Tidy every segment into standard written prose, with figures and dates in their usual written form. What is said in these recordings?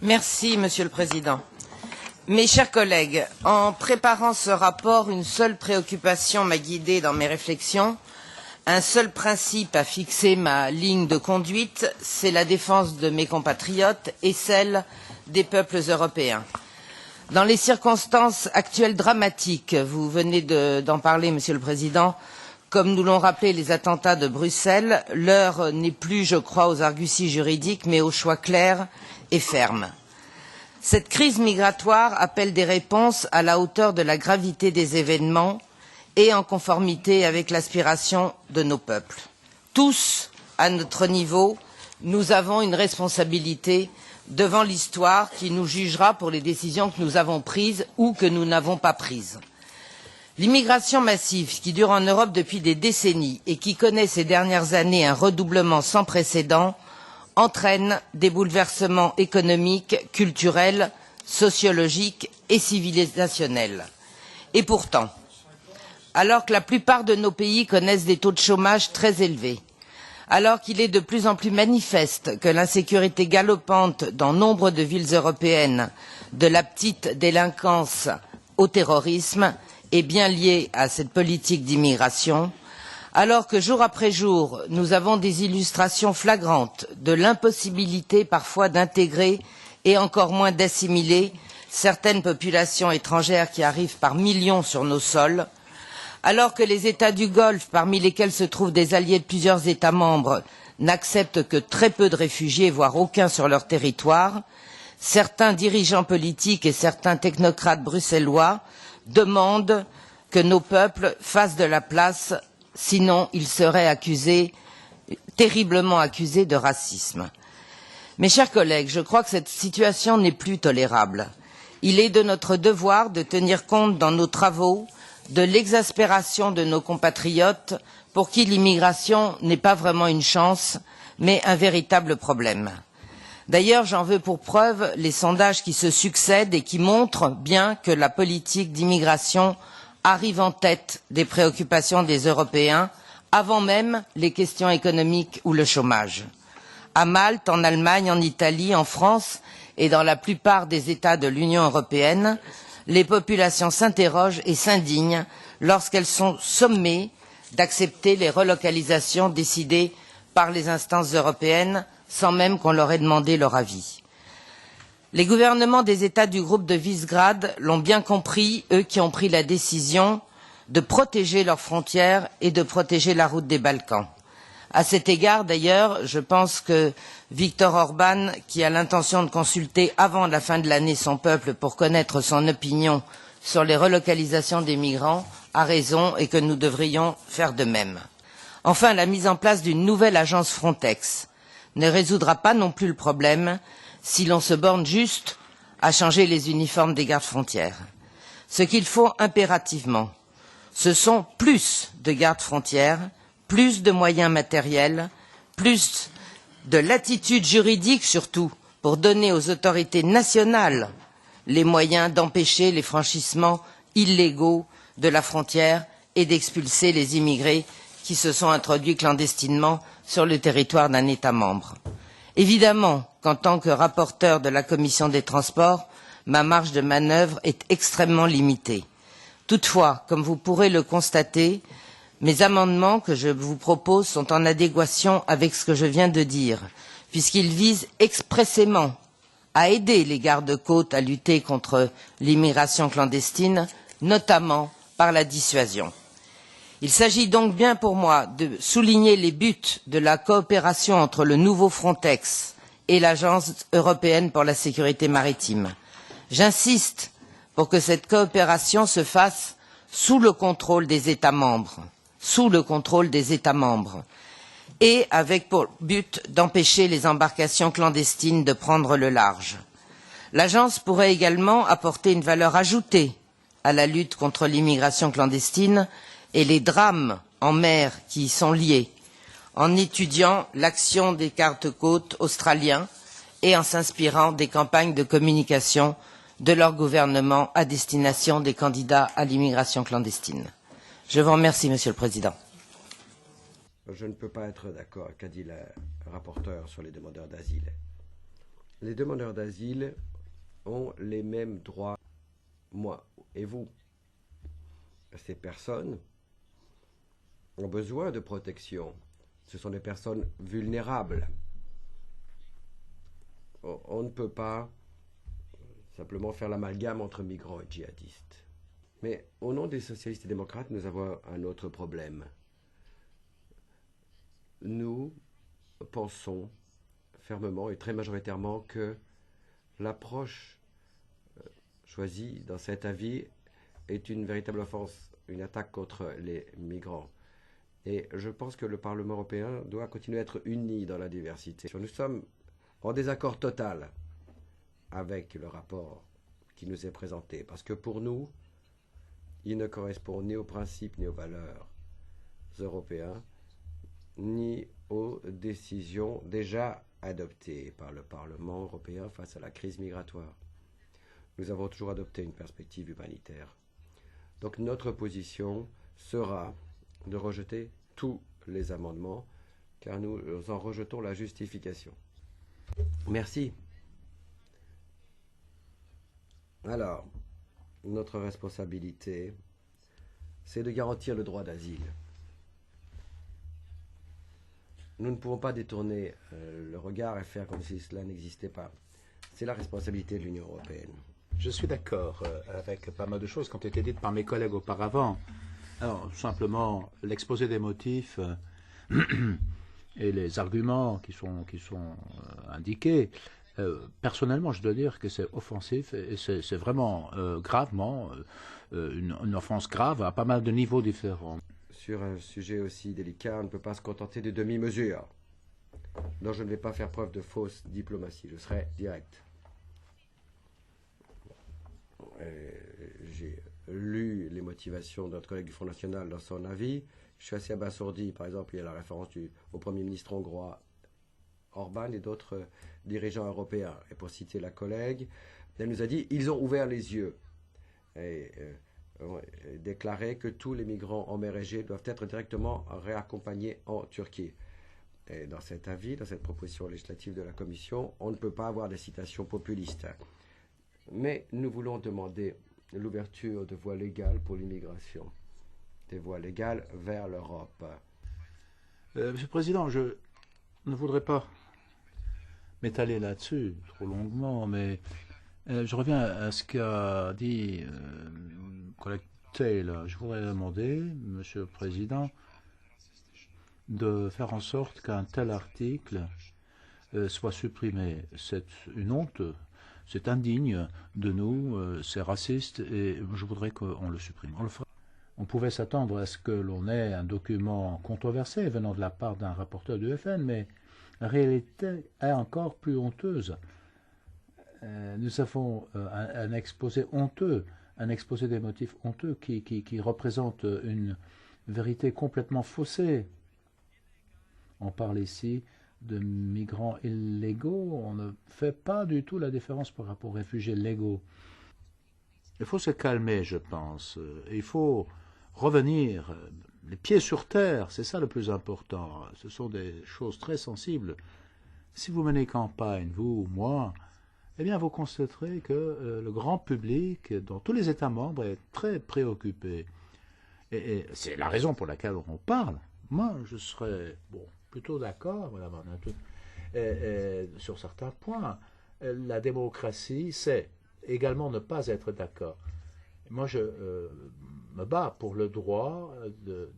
Merci, Monsieur le Président. Mes chers collègues, en préparant ce rapport, une seule préoccupation m'a guidée dans mes réflexions. Un seul principe a fixé ma ligne de conduite, c'est la défense de mes compatriotes et celle des peuples européens. Dans les circonstances actuelles dramatiques, vous venez d'en parler, Monsieur le Président, comme nous l'ont rappelé les attentats de Bruxelles, l'heure n'est plus, je crois, aux arguties juridiques, mais aux choix clairs et fermes. Cette crise migratoire appelle des réponses à la hauteur de la gravité des événements et en conformité avec l'aspiration de nos peuples. Tous, à notre niveau, nous avons une responsabilité devant l'histoire qui nous jugera pour les décisions que nous avons prises ou que nous n'avons pas prises. L'immigration massive qui dure en Europe depuis des décennies et qui connaît ces dernières années un redoublement sans précédent entraîne des bouleversements économiques, culturels, sociologiques et civilisationnels. Et pourtant, alors que la plupart de nos pays connaissent des taux de chômage très élevés, alors qu'il est de plus en plus manifeste que l'insécurité galopante dans nombre de villes européennes, de la petite délinquance au terrorisme, est bien liée à cette politique d'immigration, alors que jour après jour, nous avons des illustrations flagrantes de l'impossibilité parfois d'intégrer et encore moins d'assimiler certaines populations étrangères qui arrivent par millions sur nos sols, alors que les États du Golfe, parmi lesquels se trouvent des alliés de plusieurs États membres, n'acceptent que très peu de réfugiés, voire aucun sur leur territoire, certains dirigeants politiques et certains technocrates bruxellois demandent que nos peuples fassent de la place, sinon ils seraient terriblement accusés de racisme. Mes chers collègues, je crois que cette situation n'est plus tolérable. Il est de notre devoir de tenir compte dans nos travaux de l'exaspération de nos compatriotes pour qui l'immigration n'est pas vraiment une chance, mais un véritable problème. D'ailleurs, j'en veux pour preuve les sondages qui se succèdent et qui montrent bien que la politique d'immigration arrive en tête des préoccupations des Européens, avant même les questions économiques ou le chômage. À Malte, en Allemagne, en Italie, en France et dans la plupart des États de l'Union européenne, les populations s'interrogent et s'indignent lorsqu'elles sont sommées d'accepter les relocalisations décidées par les instances européennes sans même qu'on leur ait demandé leur avis. Les gouvernements des États du groupe de Visegrad l'ont bien compris, eux qui ont pris la décision de protéger leurs frontières et de protéger la route des Balkans. À cet égard, d'ailleurs, je pense que Viktor Orban, qui a l'intention de consulter avant la fin de l'année son peuple pour connaître son opinion sur les relocalisations des migrants, a raison et que nous devrions faire de même. Enfin, la mise en place d'une nouvelle agence Frontex ne résoudra pas non plus le problème si l'on se borne juste à changer les uniformes des gardes-frontières. Ce qu'il faut impérativement, ce sont plus de gardes-frontières, plus de moyens matériels, plus de latitude juridique surtout, pour donner aux autorités nationales les moyens d'empêcher les franchissements illégaux de la frontière et d'expulser les immigrés qui se sont introduits clandestinement sur le territoire d'un État membre. Évidemment qu'en tant que rapporteur de la Commission des transports, ma marge de manœuvre est extrêmement limitée. Toutefois, comme vous pourrez le constater, mes amendements que je vous propose sont en adéquation avec ce que je viens de dire, puisqu'ils visent expressément à aider les gardes-côtes à lutter contre l'immigration clandestine, notamment par la dissuasion. Il s'agit donc bien pour moi de souligner les buts de la coopération entre le nouveau Frontex et l'Agence européenne pour la sécurité maritime. J'insiste pour que cette coopération se fasse sous le contrôle des États membres, et avec pour but d'empêcher les embarcations clandestines de prendre le large. L'agence pourrait également apporter une valeur ajoutée à la lutte contre l'immigration clandestine et les drames en mer qui y sont liés, en étudiant l'action des gardes-côtes australiens et en s'inspirant des campagnes de communication de leur gouvernement à destination des candidats à l'immigration clandestine. Je vous remercie, Monsieur le Président. Je ne peux pas être d'accord, qu'a dit le rapporteur sur les demandeurs d'asile. Les demandeurs d'asile ont les mêmes droits, moi et vous. Ces personnes ont besoin de protection. Ce sont des personnes vulnérables. On ne peut pas simplement faire l'amalgame entre migrants et djihadistes. Mais au nom des socialistes et démocrates, nous avons un autre problème. Nous pensons fermement et très majoritairement que l'approche choisie dans cet avis est une véritable offense, une attaque contre les migrants. Et je pense que le Parlement européen doit continuer à être uni dans la diversité. Nous sommes en désaccord total avec le rapport qui nous est présenté, parce que pour nous, il ne correspond ni aux principes ni aux valeurs européens, ni aux décisions déjà adoptées par le Parlement européen face à la crise migratoire. Nous avons toujours adopté une perspective humanitaire. Donc notre position sera de rejeter tous les amendements, car nous en rejetons la justification. Merci. Alors, notre responsabilité, c'est de garantir le droit d'asile. Nous ne pouvons pas détourner le regard et faire comme si cela n'existait pas. C'est la responsabilité de l'Union européenne. Je suis d'accord avec pas mal de choses qui ont été dites par mes collègues auparavant. Alors, simplement, l'exposé des motifs et les arguments qui sont indiqués, personnellement, je dois dire que c'est offensif et c'est vraiment gravement une offense grave à pas mal de niveaux différents. Sur un sujet aussi délicat, on ne peut pas se contenter de demi-mesures. Donc je ne vais pas faire preuve de fausse diplomatie, je serai direct. J'ai lu les motivations de notre collègue du Front National dans son avis. Je suis assez abasourdi, par exemple, il y a la référence au Premier ministre hongrois Orban et d'autres dirigeants européens. Et pour citer la collègue, elle nous a dit ils ont ouvert les yeux et déclaré que tous les migrants en mer Égée doivent être directement réaccompagnés en Turquie. Et dans cet avis, dans cette proposition législative de la Commission, on ne peut pas avoir des citations populistes. Mais nous voulons demander l'ouverture de voies légales pour l'immigration, des voies légales vers l'Europe. Monsieur le Président, je ne voudrais pas m'étaler là-dessus trop longuement, mais je reviens à ce qu'a dit le collègue Taylor. Je voudrais demander, Monsieur le Président, de faire en sorte qu'un tel article soit supprimé. C'est une honte, c'est indigne de nous, c'est raciste, et je voudrais qu'on le supprime. On pouvait s'attendre à ce que l'on ait un document controversé venant de la part d'un rapporteur du FN, mais la réalité est encore plus honteuse. Nous avons un exposé honteux, un exposé des motifs honteux qui représente une vérité complètement faussée. On parle ici de migrants illégaux. On ne fait pas du tout la différence par rapport aux réfugiés légaux. Il faut se calmer, je pense. Il faut revenir les pieds sur terre. C'est ça le plus important. Ce sont des choses très sensibles. Si vous menez campagne, vous ou moi, eh bien, vous constaterez que le grand public, dans tous les États membres, est très préoccupé. Et c'est la raison pour laquelle on parle. Moi, je serais plutôt d'accord, Madame Arnautu, sur certains points. La démocratie, c'est également ne pas être d'accord. Moi, je me bats pour le droit de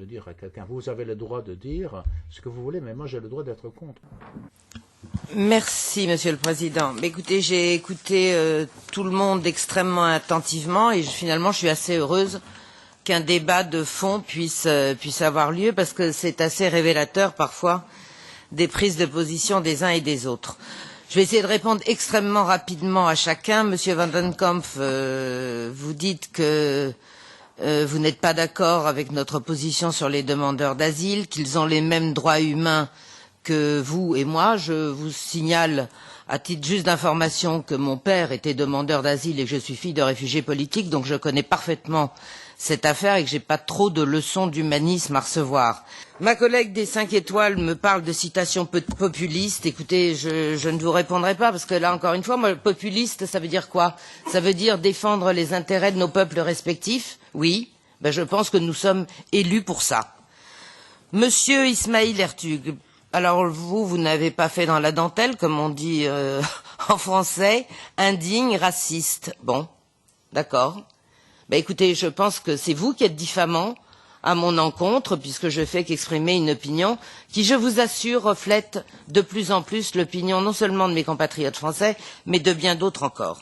dire à quelqu'un, vous avez le droit de dire ce que vous voulez, mais moi, j'ai le droit d'être contre. Merci, Monsieur le Président. Mais écoutez, j'ai écouté tout le monde extrêmement attentivement et finalement, je suis assez heureuse qu'un débat de fond puisse avoir lieu parce que c'est assez révélateur parfois des prises de position des uns et des autres. Je vais essayer de répondre extrêmement rapidement à chacun. Monsieur Van den Kampf, vous dites que vous n'êtes pas d'accord avec notre position sur les demandeurs d'asile, qu'ils ont les mêmes droits humains que vous et moi. Je vous signale, à titre juste d'information, que mon père était demandeur d'asile et que je suis fille de réfugiés politiques, donc je connais parfaitement cette affaire et que j'ai pas trop de leçons d'humanisme à recevoir. Ma collègue des 5 étoiles me parle de citations populistes. Écoutez, je ne vous répondrai pas parce que là, encore une fois, moi, populiste, ça veut dire quoi? Ça veut dire défendre les intérêts de nos peuples respectifs? Oui, ben je pense que nous sommes élus pour ça. Monsieur Ismail Ertug, alors vous n'avez pas fait dans la dentelle, comme on dit en français, indigne, raciste. Bon, d'accord. Ben écoutez, je pense que c'est vous qui êtes diffamant à mon encontre, puisque je fais qu'exprimer une opinion qui, je vous assure, reflète de plus en plus l'opinion non seulement de mes compatriotes français, mais de bien d'autres encore.